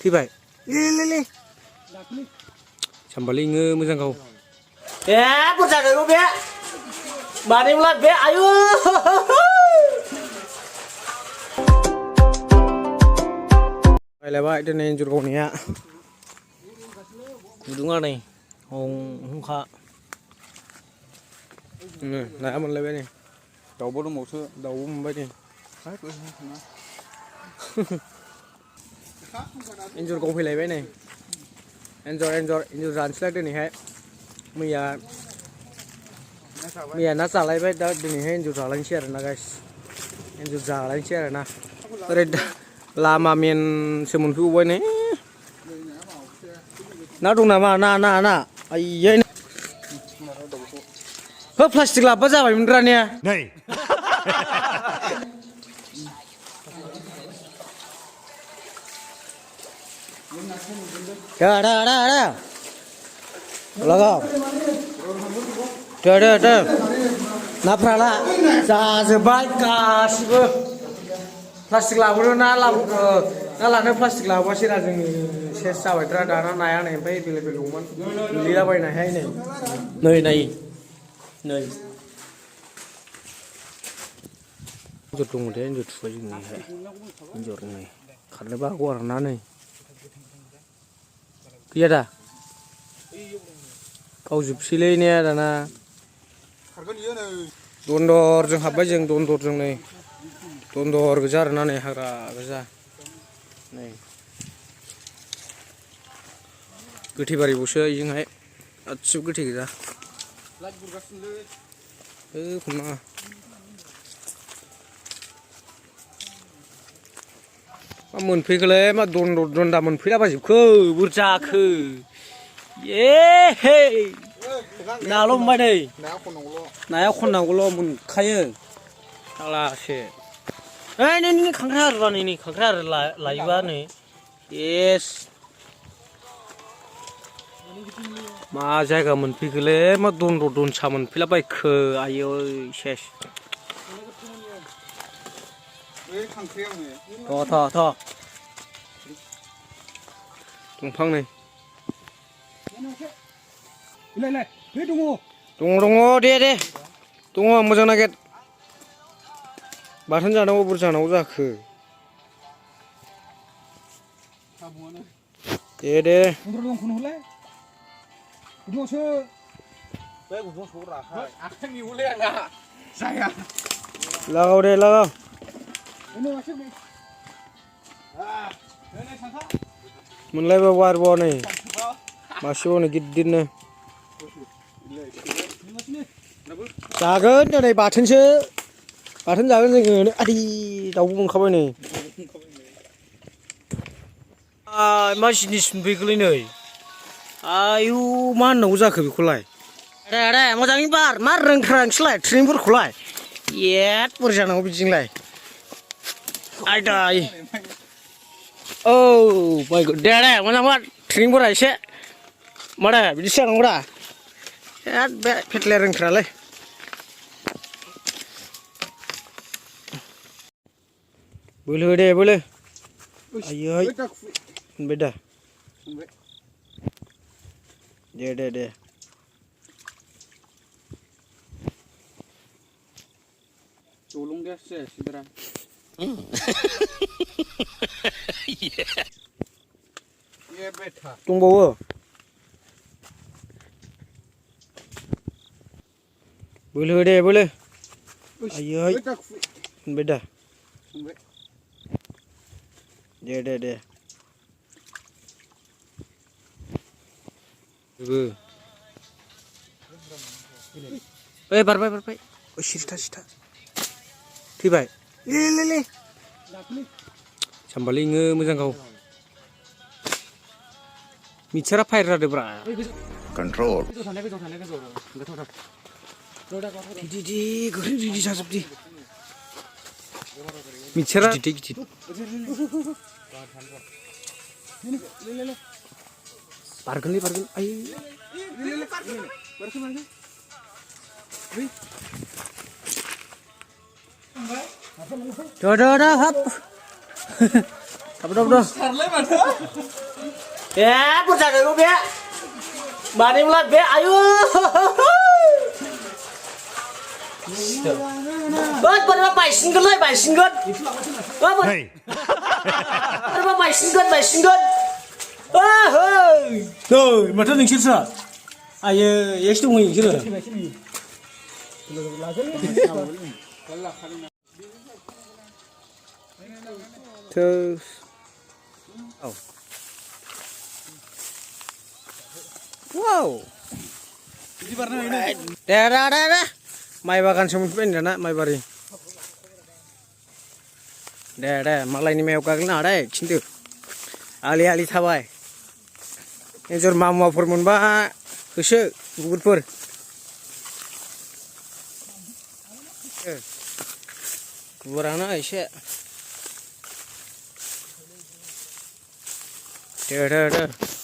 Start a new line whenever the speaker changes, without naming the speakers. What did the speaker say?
थैबाय ले सामबालिङो मोजां गाव
ए बुरजा गैगौ बे मानिब्ला बे आयु
बायलायबाय दिनै एन्जर गावनाया गुदुङा नै हंखा नाया मोनलायबाय नै
दाउबो दंबावसो
दाउबो मोनबाय नै एन्जर गावफैलायबाय नै एन्जर जानोसैलाय दिनैहाय मैया ना जालायबाय दा दिनैहाय एन्जर जालायनोसै आरोना गाइस एन्जर जालायनोसै आरोना ओरै लामा मेनसो मोनफैबावबाय नै ना दं नामा ना आयै हो प्लास्टिक लाबोबा जाबायमोन रानिया नै लगाव दे नाफ्राला जाजोब्बाय गासिबो प्लास्टिक लाबोनो ना लानो प्लास्टिक लाबोआसै रा जोंनि सेस जाबायद्रा दाना नाया नै ओमफ्राय बेलेग दंमोन गोलैलाबायनायहाय नै एन्जर दङ दे एन्जर थुबाय जोंनिहाय एन्जर नै खारनोबो हागौ आरो ना नै गैया दा गावजोबसैलै ने दाना दन्दरजों हाबबाय जों दन्दरजों नै दन्दर गोजा आरोना नै हाग्रा गोजा नै गोथै बारिबावसो बेजोंहाय गासिबो गोथै गोजा हमनाङा मा मोनफैखोलै मा दन्दा मोनफैलाबायजोबखो बुरजाखो हे नाल' मोनबाय नै नाया खननांगौल' मोनखायो फाग्लासो ओइ नै खांख्राइ आरो नै खांख्राइ आरो लायोबा नै एस मा जायगा मोनफैखोलै मा दनसा मोनफैलाबायखो आयै सेस थ' दंफां नै दङ दे दङ मोजां नागिर बाथोन जानांगौ बुरजा जानांगौ जाखो दे लागाव दे लागाव मोनलायबावो आरोबाव नै मासेबाव नै गिदिरनो जागोन दिनै बाथोन जागोन जोङो आदि दाउबो मोनखाबाय नै मा जिनिस मोनफैखोलै नै आयु मा होननांगौ जाखो बेखौलाय दे मोजाङै बार मा रोंख्रा नोंसोरलाय ट्रेनिंफोरखौलाय एद बोरै जानांगौ बिदिजोंलाय आयदाय औ बायग' दे मोजां मा ट्रेनिंफोरा एसे मादे बिदिसो जानांगौ दा एद बे फेथ्लाया रोंथ्रालै बोलो दे बोलो आयै मोनबाय दा दे दंबावो बोलो दे बोलो आयै मोनबाय दा दे ओइ बारबाय सिथा थैबाय ले सामबालिङो मोजां गाव मिक्सारा फायर जादोब्रा
कन्ट्रोल
गोख्रै जाजोबदि मिक्सारा गिदिर बारगोनलै आयै दा हाब Đâu.
Ya, bukan dari gue be. Bani mulat be, ayo. Bớt bớt bài sinh cân lấy bài sinh cân. Bớt bớt. Bớt bài sinh cân bài sinh cân.
Rồi, mà rất linh xin sợ. Ai ấy tung mình chứ rồi. Thơ. Wow. Daerah. Mai bagan semuanya dana mai bari. Daerah, malah ini mau kagak nada ya, cintu. Ali thabai. Ejor mamu apur munba, kusuk gugur. Guburana isya. Daerah.